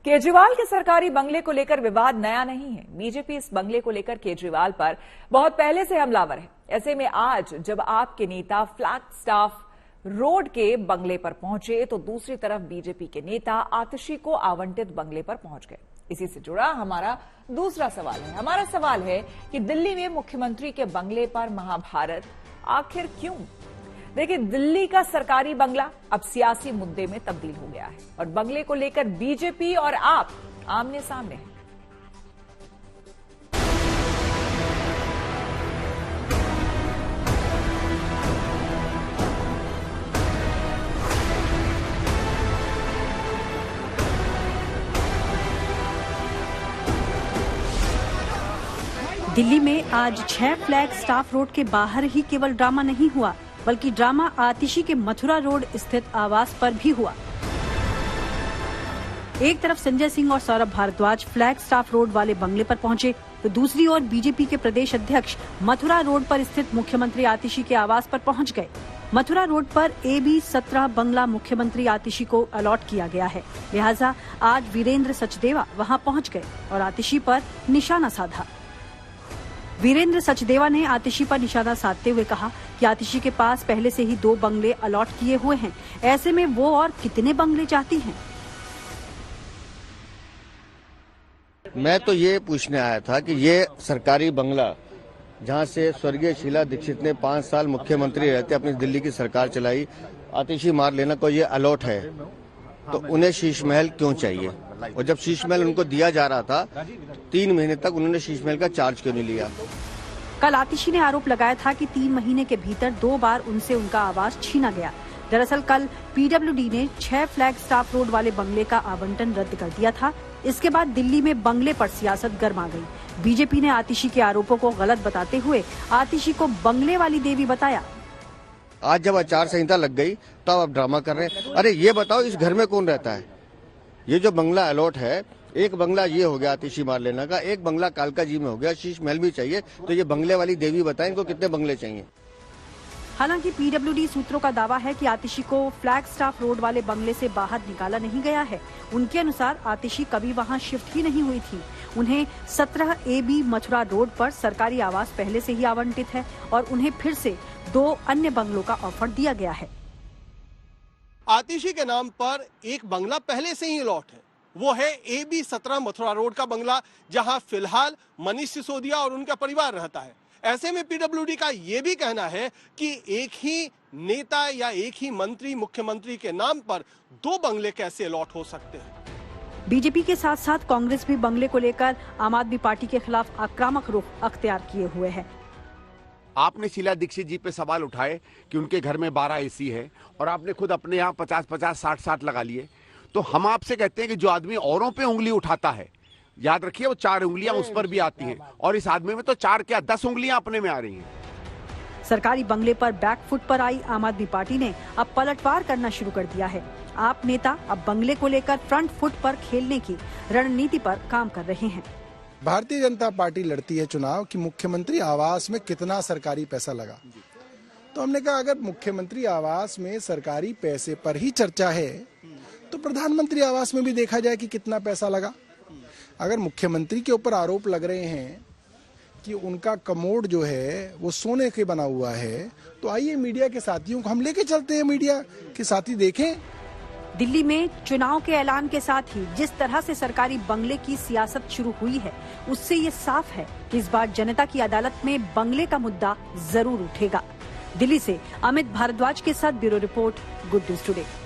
केजरीवाल के सरकारी बंगले को लेकर विवाद नया नहीं है। बीजेपी इस बंगले को लेकर केजरीवाल पर बहुत पहले से हमलावर है। ऐसे में आज जब आपके नेता फ्लैगस्टाफ रोड के बंगले पर पहुंचे तो दूसरी तरफ बीजेपी के नेता आतिशी को आवंटित बंगले पर पहुंच गए। इसी से जुड़ा हमारा दूसरा सवाल है। हमारा सवाल है कि दिल्ली में मुख्यमंत्री के बंगले पर महाभारत आखिर क्यों? देखिए, दिल्ली का सरकारी बंगला अब सियासी मुद्दे में तब्दील हो गया है और बंगले को लेकर बीजेपी और आप आमने सामने हैं। दिल्ली में आज 6 फ्लैग स्टाफ रोड के बाहर ही केवल ड्रामा नहीं हुआ, बल्कि ड्रामा आतिशी के मथुरा रोड स्थित आवास पर भी हुआ। एक तरफ संजय सिंह और Saurabh Bharadwaj Flagstaff Road वाले बंगले पर पहुंचे, तो दूसरी ओर बीजेपी के प्रदेश अध्यक्ष मथुरा रोड पर स्थित मुख्यमंत्री आतिशी के आवास पर पहुंच गए। मथुरा रोड पर AB 17 बंगला मुख्यमंत्री आतिशी को अलॉट किया गया है, लिहाजा आज वीरेंद्र सचदेवा वहां पहुंच गए और आतिशी पर निशाना साधा। वीरेंद्र सचदेवा ने आतिशी पर निशाना साधते हुए कहा कि आतिशी के पास पहले से ही 2 बंगले अलॉट किए हुए हैं, ऐसे में वो और कितने बंगले चाहती हैं? मैं तो ये पूछने आया था कि ये सरकारी बंगला जहाँ से स्वर्गीय शीला दीक्षित ने 5 साल मुख्यमंत्री रहते अपनी दिल्ली की सरकार चलाई, आतिशी मार लेना को ये अलॉट है, तो उन्हें शीश महल क्यों चाहिए? और जब शीश महल उनको दिया जा रहा था 3 महीने तक उन्होंने शीश महल का चार्ज क्यों नहीं लिया? कल आतिशी ने आरोप लगाया था कि 3 महीने के भीतर 2 बार उनसे उनका आवास छीना गया। दरअसल कल PWD ने 6 फ्लैग स्टाफ रोड वाले बंगले का आवंटन रद्द कर दिया था। इसके बाद दिल्ली में बंगले पर सियासत गर्मा गई। बीजेपी ने आतिशी के आरोपों को गलत बताते हुए आतिशी को बंगले वाली देवी बताया। आज जब आचार संहिता लग गई तब आप ड्रामा कर रहे हैं। अरे ये बताओ, इस घर में कौन रहता है? ये जो बंगला अलॉट है, एक बंगला ये हो गया आतिशी मार लेना का, एक बंगला कालका जी में हो गया, शीश महल भी चाहिए, तो ये बंगले वाली देवी बताएं इनको कितने बंगले चाहिए? हालांकि PWD सूत्रों का दावा है कि आतिशी को फ्लैग स्टाफ रोड वाले बंगले से बाहर निकाला नहीं गया है। उनके अनुसार आतिशी कभी वहां शिफ्ट ही नहीं हुई थी। उन्हें 17 AB मथुरा रोड पर सरकारी आवास पहले से ही आवंटित है और उन्हें फिर से 2 अन्य बंगलों का ऑफर दिया गया है। आतिशी के नाम पर एक बंगला पहले से ही अलॉट है, वो है AB 17 मथुरा रोड का बंगला, जहां फिलहाल मनीष सिसोदिया और उनका परिवार रहता है। ऐसे में PWD का ये भी कहना है कि एक ही नेता या एक ही मंत्री मुख्यमंत्री के नाम पर 2 बंगले कैसे अलॉट हो सकते हैं। बीजेपी के साथ साथ कांग्रेस भी बंगले को लेकर आम आदमी पार्टी के खिलाफ आक्रामक रुख अख्तियार किए हुए है। आपने शीला दीक्षित जी पे सवाल उठाए कि उनके घर में 12 AC है और आपने खुद अपने यहाँ 50-50, 60-60 लगा लिए। तो हम आपसे कहते हैं कि जो आदमी औरों पे उंगली उठाता है, याद रखिए वो 4 उंगलियां उस पर भी आती हैं और इस आदमी में तो 4 क्या 10 उंगलियां अपने में आ रही हैं। सरकारी बंगले पर बैकफुट पर आई आम आदमी पार्टी ने अब पलटवार करना शुरू कर दिया है। आप नेता अब बंगले को लेकर फ्रंट फुट पर खेलने की रणनीति पर काम कर रहे हैं। भारतीय जनता पार्टी लड़ती है चुनाव कि मुख्यमंत्री आवास में कितना सरकारी पैसा लगा, तो हमने कहा अगर मुख्यमंत्री आवास में सरकारी पैसे पर ही चर्चा है तो प्रधानमंत्री आवास में भी देखा जाए कि कितना पैसा लगा। अगर मुख्यमंत्री के ऊपर आरोप लग रहे हैं कि उनका कमोड जो है वो सोने के बना हुआ है, तो आइए मीडिया के साथियों को हम लेके चलते हैं, मीडिया के साथी देखें। दिल्ली में चुनाव के ऐलान के साथ ही जिस तरह से सरकारी बंगले की सियासत शुरू हुई है, उससे ये साफ है कि इस बार जनता की अदालत में बंगले का मुद्दा जरूर उठेगा। दिल्ली से अमित भारद्वाज के साथ bureau report, good news today.